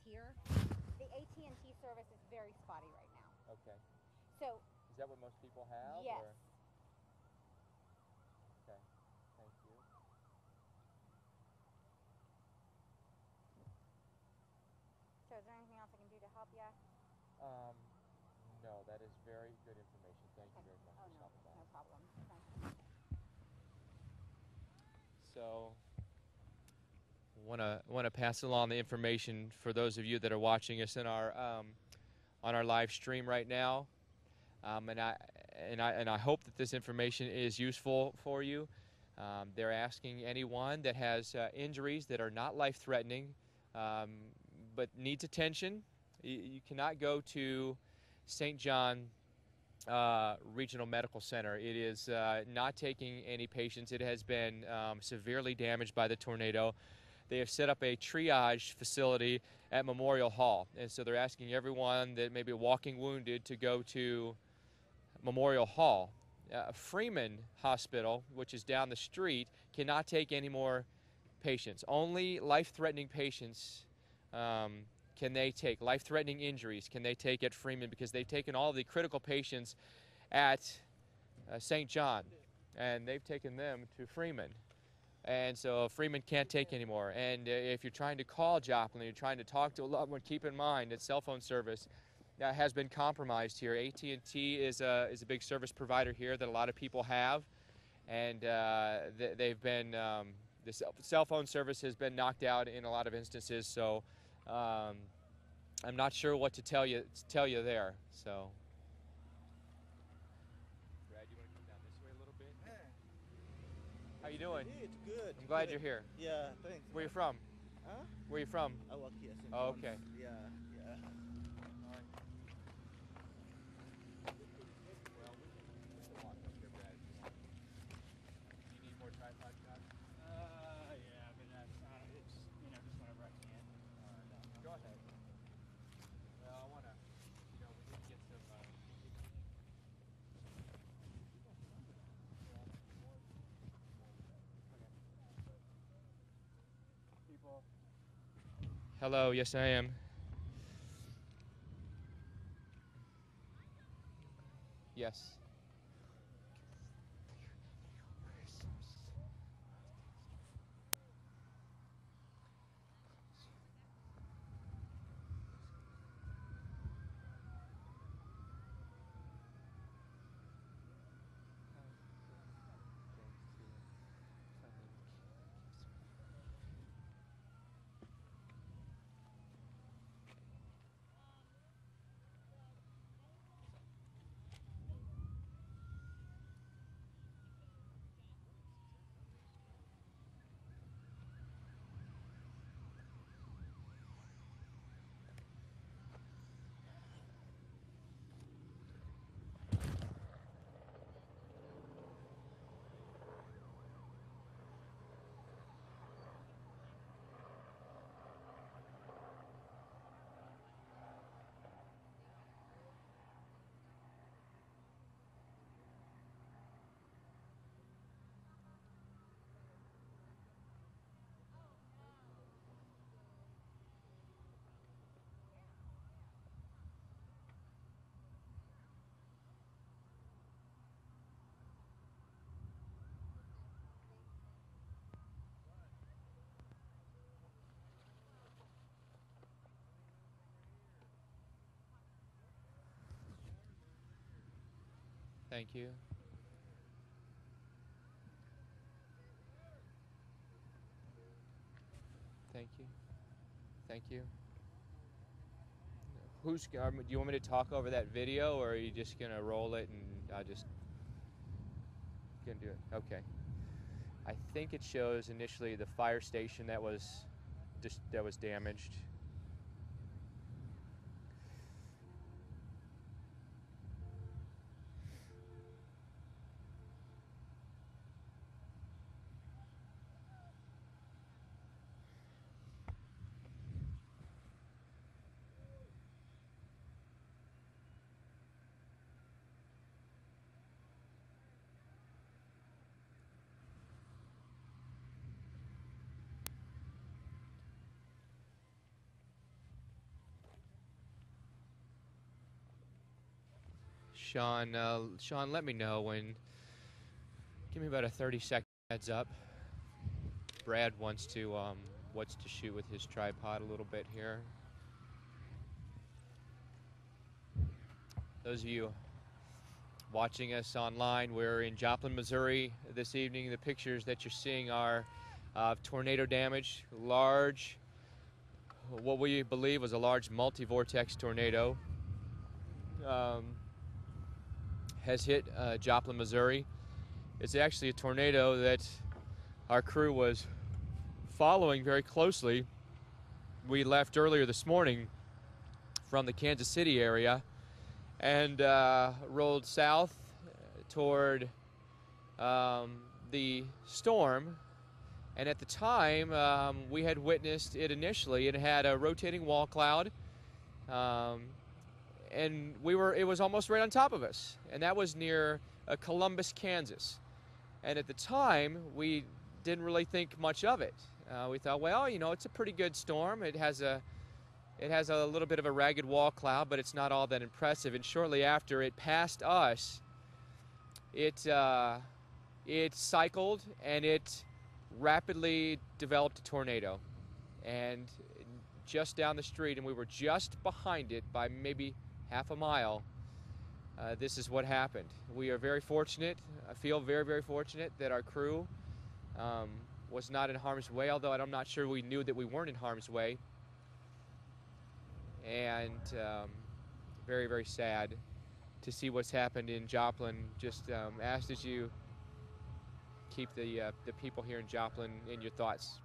here. The AT&T service is very spotty right now. Okay. So. Is that what most people have? Yes. Or? Okay. Thank you. So is there anything else I can do to help you? No, that is very good information. Thank you very much for stopping by. No problem. Okay. So, want to pass along the information for those of you that are watching us in our on our live stream right now, and I hope that this information is useful for you. They're asking anyone that has injuries that are not life-threatening, but needs attention. You cannot go to St. John Regional Medical Center. It is not taking any patients. It has been severely damaged by the tornado. They have set up a triage facility at Memorial Hall, and so they're asking everyone that may be walking wounded to go to Memorial Hall. Freeman Hospital, which is down the street, cannot take any more patients. Only life-threatening patients can they take. Life-threatening injuries can they take at Freeman, because they've taken all the critical patients at St. John, and they've taken them to Freeman. And so Freeman can't take anymore. And if you're trying to call Joplin, you're trying to talk to a loved one, keep in mind that cell phone service has been compromised here. AT&T is a big service provider here that a lot of people have, and they've been the cell phone service has been knocked out in a lot of instances. So I'm not sure what to tell you there. So. Brad, you want to come down this way a little bit? Man. How you doing? It's good. I'm glad you're here. Yeah, thanks. Where you from? Huh? Where you from? I work here. Oh, okay. Yeah, yeah. All right. Well, we can walk up here, Brad, if you want. Do you need more tripod shots? Yeah, but it's, just whenever I can. All right. Go ahead. Well, I want to, we need to get some, people. Hello, yes I am. Yes. Thank you. Thank you. Thank you. Do you want me to talk over that video, or are you just gonna roll it and I just gonna do it? Okay. I think it shows initially the fire station that was damaged. Sean, Sean, let me know when. Give me about a 30-second heads up. Brad wants to shoot with his tripod a little bit here. Those of you watching us online, we're in Joplin, Missouri this evening. The pictures that you're seeing are of tornado damage. Large, what we believe was a large multi-vortex tornado has hit Joplin, Missouri. It's actually a tornado that our crew was following very closely. We left earlier this morning from the Kansas City area and rolled south toward the storm. And at the time, we had witnessed it initially. It had a rotating wall cloud, and it was almost right on top of us. And that was near Columbus, Kansas. And at the time, we didn't really think much of it. We thought, well, you know, it's a pretty good storm. It has a little bit of a ragged wall cloud, but it's not all that impressive. And shortly after it passed us, it cycled and it rapidly developed a tornado. And just down the street, and we were just behind it by maybe half a mile, this is what happened. We are very fortunate. I feel very, very fortunate that our crew was not in harm's way, although I'm not sure we knew that we weren't in harm's way. And very, very sad to see what's happened in Joplin. Just ask that you keep the people here in Joplin in your thoughts.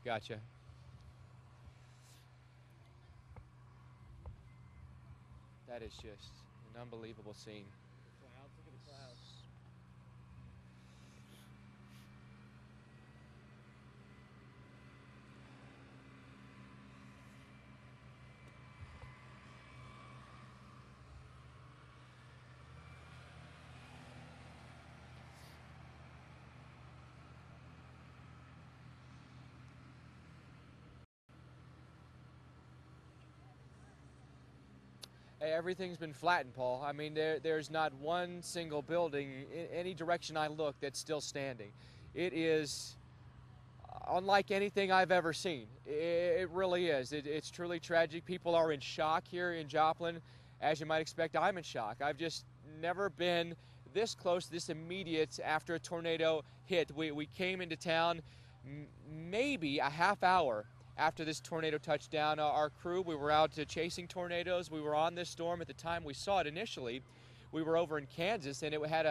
Gotcha. That is just an unbelievable scene. Clouds, look at the clouds. Hey, everything's been flattened, Paul. I mean, there's not one single building in any direction I look that's still standing. It is unlike anything I've ever seen. It really is. It's truly tragic. People are in shock here in Joplin. As you might expect, I'm in shock. I've just never been this close, this immediate after a tornado hit. We came into town maybe a half hour after this tornado touched down. Our crew, we were out chasing tornadoes. We were on this storm at the time we saw it initially. We were over in Kansas, and it had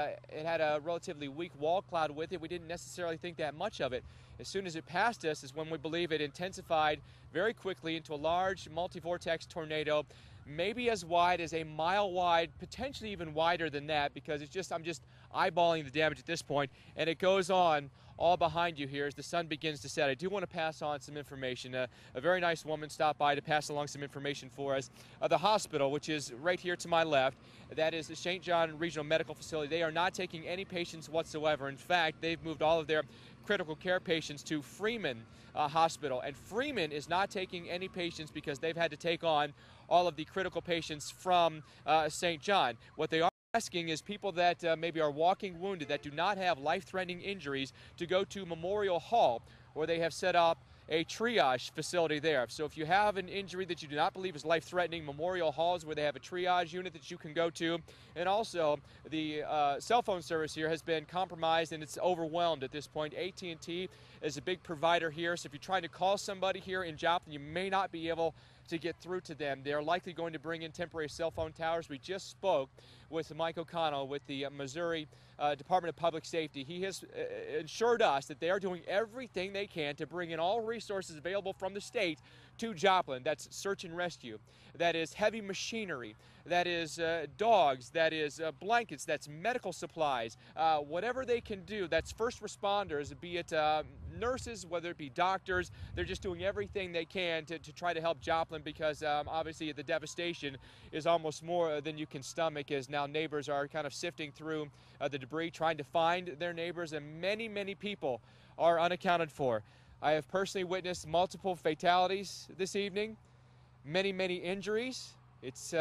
a relatively weak wall cloud with it. We didn't necessarily think that much of it. As soon as it passed us is when we believe it intensified very quickly into a large multi-vortex tornado, maybe as wide as a mile wide, potentially even wider than that, because I'm just eyeballing the damage at this point, and it goes on all behind you here as the sun begins to set. I do want to pass on some information. A very nice woman stopped by to pass along some information for us. The hospital, which is right here to my left, that is the St. John Regional Medical Facility. They are not taking any patients whatsoever. In fact, they've moved all of their critical care patients to Freeman Hospital. And Freeman is not taking any patients because they've had to take on all of the critical patients from St. John. What they are asking is people that maybe are walking wounded, that do not have life-threatening injuries, to go to Memorial Hall, where they have set up a triage facility there. So if you have an injury that you do not believe is life-threatening, Memorial Hall is where they have a triage unit that you can go to. And also, the cell phone service here has been compromised and it's overwhelmed at this point. AT&T is a big provider here, so if you're trying to call somebody here in Joplin, you may not be able to get through to them. They're likely going to bring in temporary cell phone towers. We just spoke with Mike O'Connell with the Missouri Department of Public Safety. He has assured us that they are doing everything they can to bring in all resources available from the state to Joplin. That's search and rescue, that is heavy machinery, that is dogs, that is blankets, that's medical supplies, whatever they can do. That's first responders, be it nurses, whether it be doctors. They're just doing everything they can to try to help Joplin because obviously the devastation is almost more than you can stomach, as now neighbors are kind of sifting through the debris, trying to find their neighbors, and many, many people are unaccounted for. I have personally witnessed multiple fatalities this evening, many, many injuries. It's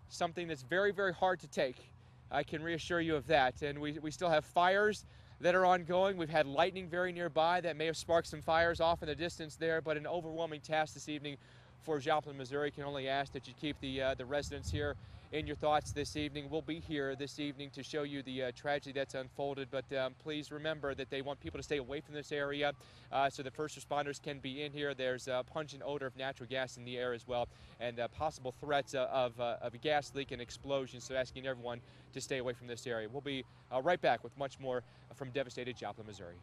something that's very, very hard to take. I can reassure you of that. And we still have fires that are ongoing. We've had lightning very nearby that may have sparked some fires off in the distance there, but an overwhelming task this evening for Joplin, Missouri. Can only ask that you keep the residents here in your thoughts this evening. We'll be here this evening to show you the tragedy that's unfolded, but please remember that they want people to stay away from this area so the first responders can be in here. There's a pungent odor of natural gas in the air as well, and possible threats of a gas leak and explosion, so asking everyone to stay away from this area. We'll be right back with much more from devastated Joplin, Missouri.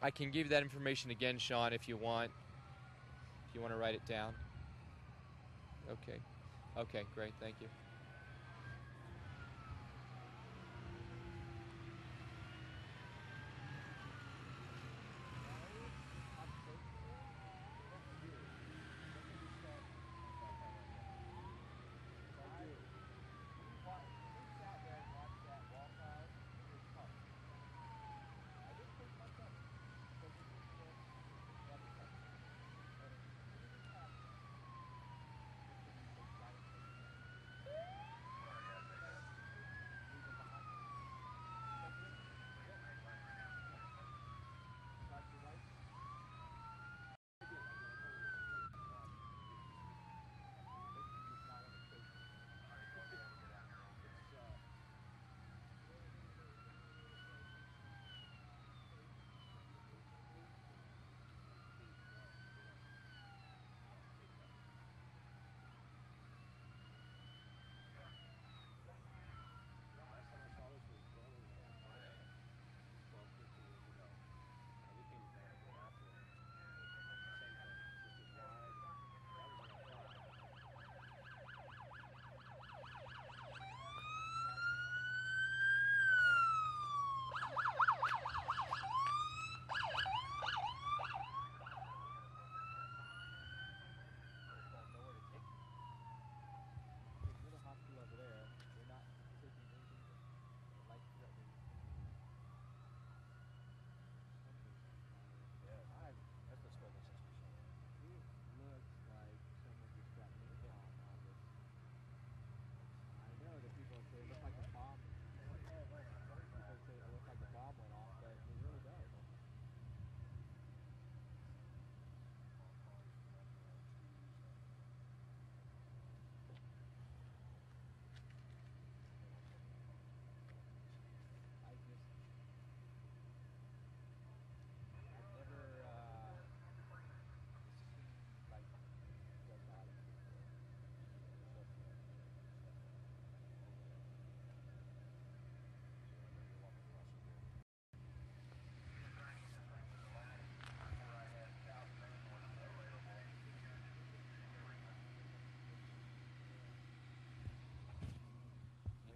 I can give you that information again, Sean, if you want. If you want to write it down. Okay. Okay, great. Thank you.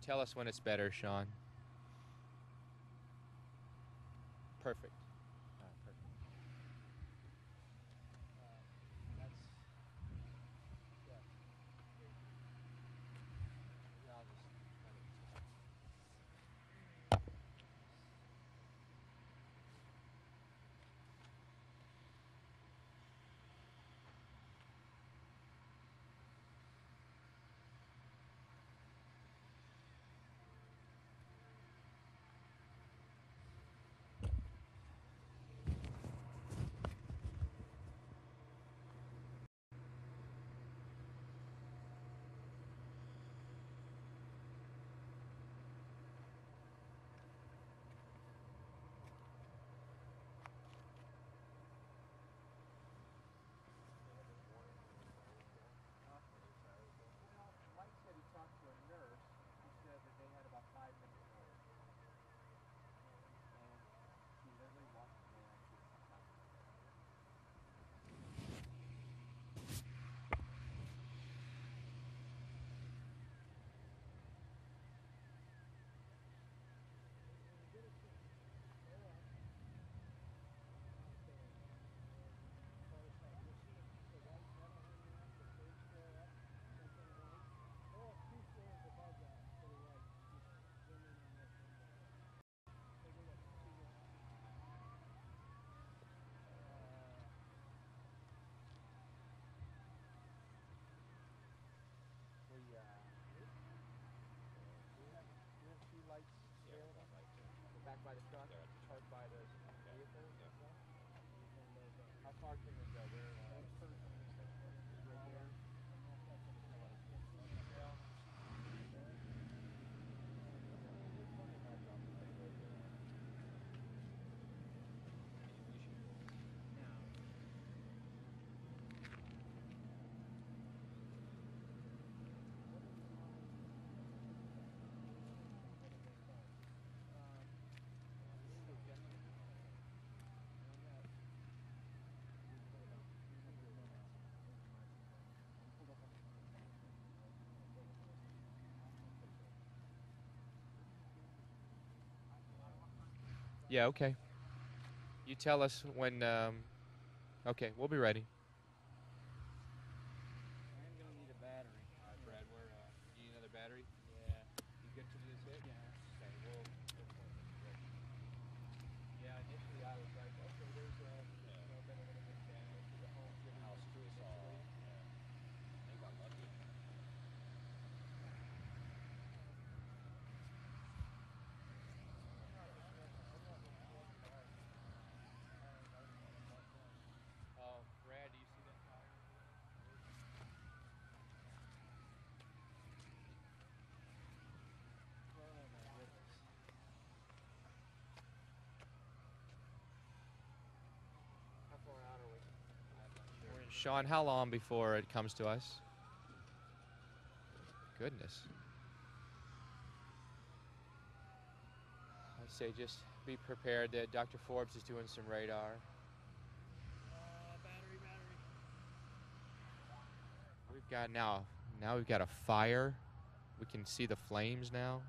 Tell us when it's better, Sean. Perfect. Perfect. Back by the truck? Parked by the vehicle? How far can it go? Where, right there? Yeah, okay. You tell us when, okay, we'll be ready. I'm going to need a battery. All right, Brad, you need another battery? Yeah. You good to do this hit? Yeah. Okay, yeah, initially I was like, okay, there's been a little bit of damage to the home to the house too, initially. They got lucky. Brad, do you see that fire? How far out are we? I'm not sure. Sean, how long before it comes to us? Goodness. I'd say just be prepared that Dr. Forbes is doing some radar. Battery. We've got now we've got a fire. We can see the flames now.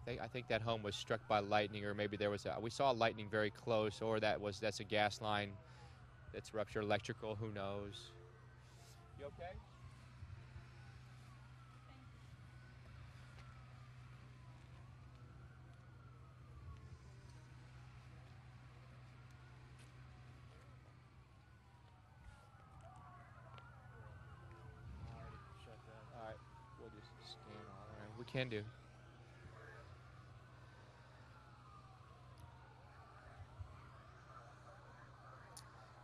I think that home was struck by lightning, or maybe we saw lightning very close, or that's a gas line that's ruptured, electrical, who knows. You okay? All right, we'll just scan all around. We can do.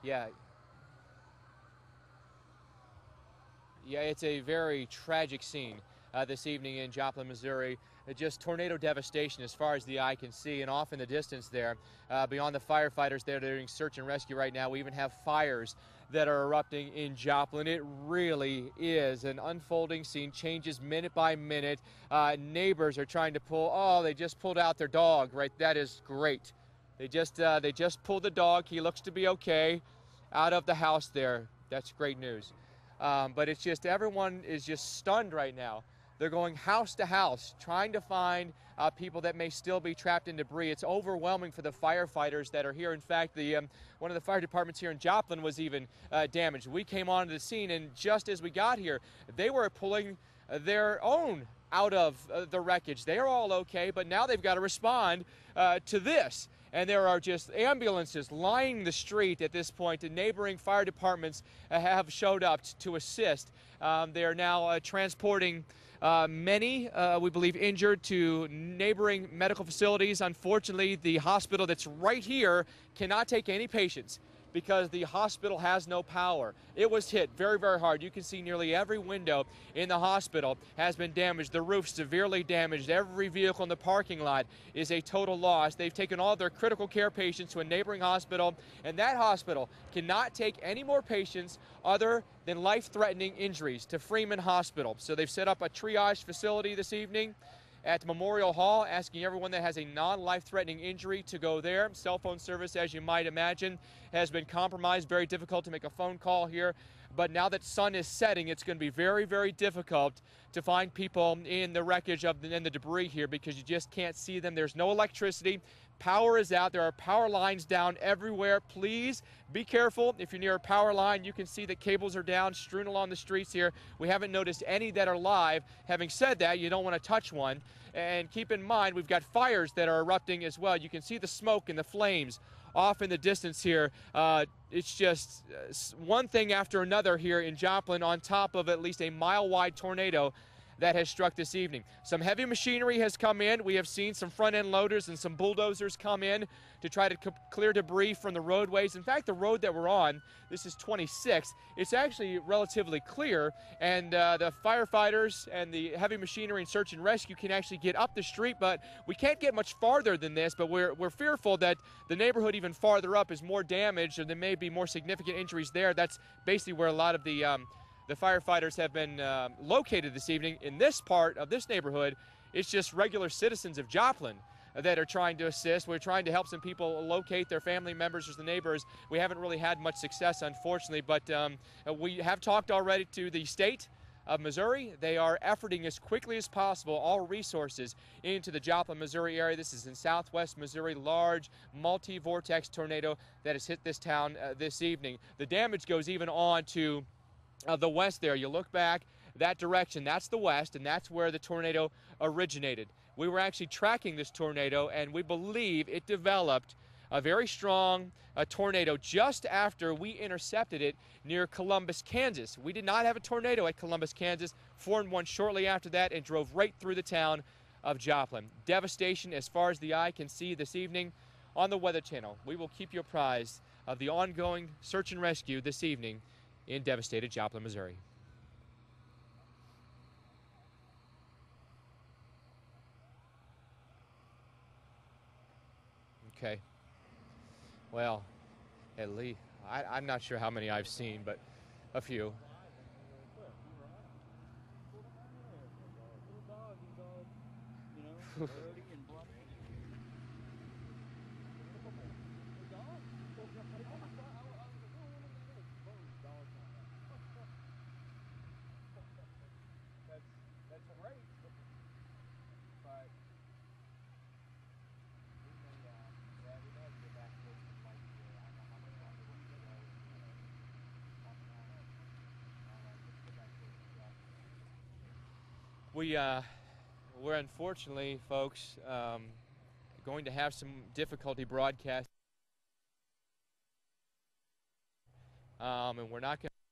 Yeah. Yeah, it's a very tragic scene this evening in Joplin, Missouri. Just tornado devastation as far as the eye can see, and off in the distance there, beyond the firefighters there doing search and rescue right now, we even have fires that are erupting in Joplin. It really is an unfolding scene, changes minute by minute. Neighbors are trying to they just pulled out their dog, right? That is great. They just pulled the dog. He looks to be okay out of the house there. That's great news. But it's just, everyone is just stunned right now. They're going house to house, trying to find people that may still be trapped in debris. It's overwhelming for the firefighters that are here. In fact, one of the fire departments here in Joplin was even damaged. We came onto the scene, and just as we got here, they were pulling their own out of the wreckage. They are all okay, but now they've got to respond to this. And there are just ambulances lining the street at this point, and neighboring fire departments have showed up to assist. They are now transporting many, we believe, injured to neighboring medical facilities. Unfortunately, the hospital that's right here cannot take any patients because the hospital has no power. It was hit very, very hard. You can see nearly every window in the hospital has been damaged. The roof severely damaged. Every vehicle in the parking lot is a total loss. They've taken all their critical care patients to a neighboring hospital, and that hospital cannot take any more patients other than life-threatening injuries to Freeman Hospital. So they've set up a triage facility this evening at Memorial Hall, asking everyone that has a non-life-threatening injury to go there. Cell phone service, as you might imagine, has been compromised. Very difficult to make a phone call here. But now that sun is setting, it's going to be very, very difficult to find people in the wreckage in the debris here, because you just can't see them. There's no electricity. Power is out. There are power lines down everywhere. Please be careful. If you're near a power line, you can see that cables are down, strewn along the streets here. We haven't noticed any that are live. Having said that, you don't want to touch one. And keep in mind, we've got fires that are erupting as well. You can see the smoke and the flames off in the distance here. It's just one thing after another here in Joplin, on top of at least a mile-wide tornado that has struck this evening. Some heavy machinery has come in. We have seen some front-end loaders and some bulldozers come in to try to clear debris from the roadways. In fact, the road that we're on, this is 26, it's actually relatively clear, and the firefighters and the heavy machinery and search and rescue can actually get up the street, but we can't get much farther than this. But we're fearful that the neighborhood even farther up is more damaged, or there may be more significant injuries there. That's basically where a lot of the firefighters have been located this evening. In this part of this neighborhood, it's just regular citizens of Joplin that are trying to assist. We're trying to help some people locate their family members or the neighbors. We haven't really had much success, unfortunately, but we have talked already to the state of Missouri. They are efforting as quickly as possible all resources into the Joplin, Missouri area. This is in southwest Missouri, large multi-vortex tornado that has hit this town this evening. The damage goes even on to the west there. You look back that direction, that's the west, and that's where the tornado originated. We were actually tracking this tornado, and we believe it developed a very strong tornado just after we intercepted it near Columbus, Kansas. We did not have a tornado at Columbus, Kansas, formed one shortly after that and drove right through the town of Joplin. Devastation as far as the eye can see this evening on the Weather Channel. We will keep you apprised of the ongoing search and rescue this evening in devastated Joplin, Missouri. Okay. Well, at least, I'm not sure how many I've seen, but a few. We're unfortunately, folks, going to have some difficulty broadcasting, and we're not going to